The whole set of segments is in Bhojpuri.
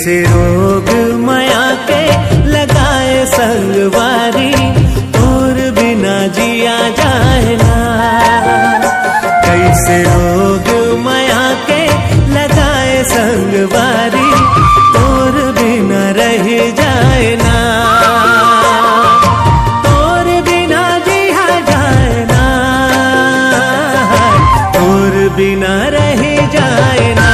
कैसे रोग माया के लगाए संगवारी, तोर बिना जिया जाए ना। कैसे रोग माया के लगाए संगवारी, तोर बिना रह जाए ना। तोर बिना जिया जाए ना, तोर बिना रह जाए ना।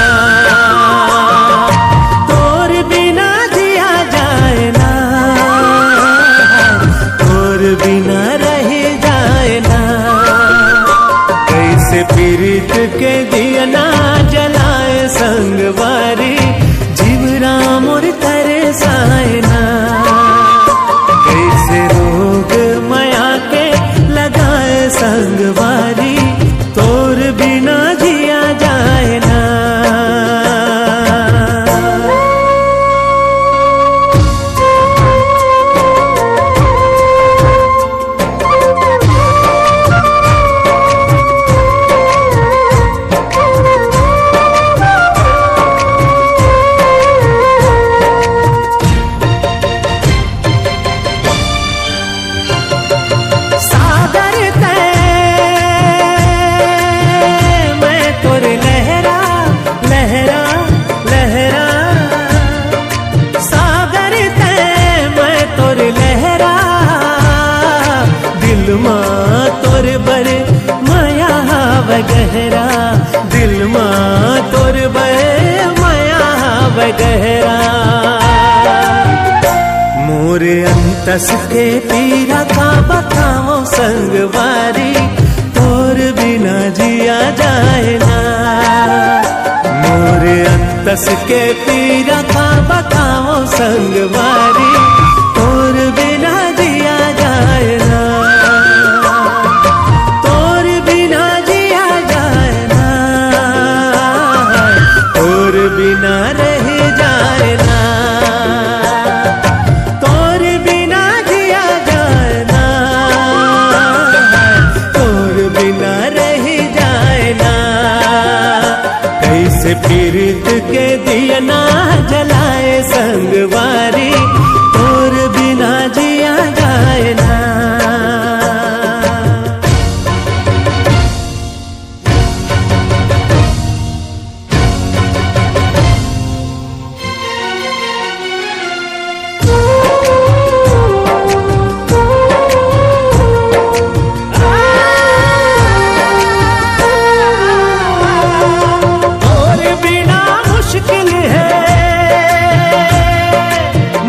बिना रह जाए ना। कैसे पीरित के दिया ना जलाए संगवारी, जीवरा मोर तरसाए ना। कैसे रोग माया के लगाए संगवारी, तोर बिना जिया जाए ना। तोर बड़े माया वगहरा, दिल माँ तोर बड़े माया वगहरा। मोरे अंतस के पीरा का बताओ संगवारी, तोर बिना जिया जाए ना। मोरे अंतस के पीरा का बताओ संगवारी, तोर बिना जिया जाए ना। बिना रह जाए ना, तोर बिना जिया जाए ना। तोर बिना रह जाए ना। कैसे पीरित के दिया ना जलाए संगवारी, तोर बिना जिया जाए ना।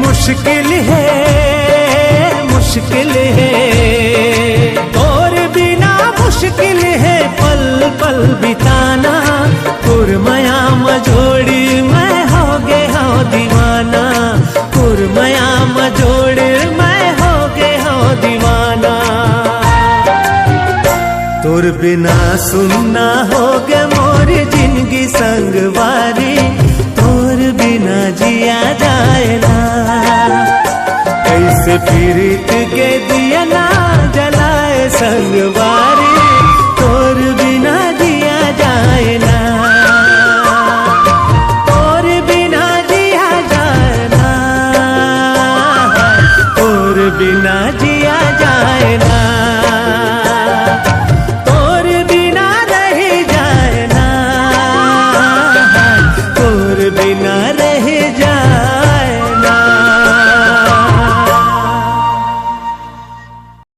मुश्किल है, मुश्किल है, तोर बिना मुश्किल है पल पल बिताना। कुरमया मझोड़ी मैं हो गे हो दीवाना, कुरमया मझोड़ी मैं हो गे हो दीवाना। तोर बिना सुनना हो गे मोर जिंदगी संगवारी, तोर बिना जिया जाए ना। कैसे पीरित के दिया ना जलाए संगवारी, तोर बिना जिया जाए ना। तोर बिना जिया जाए ना, तोर बिना जिया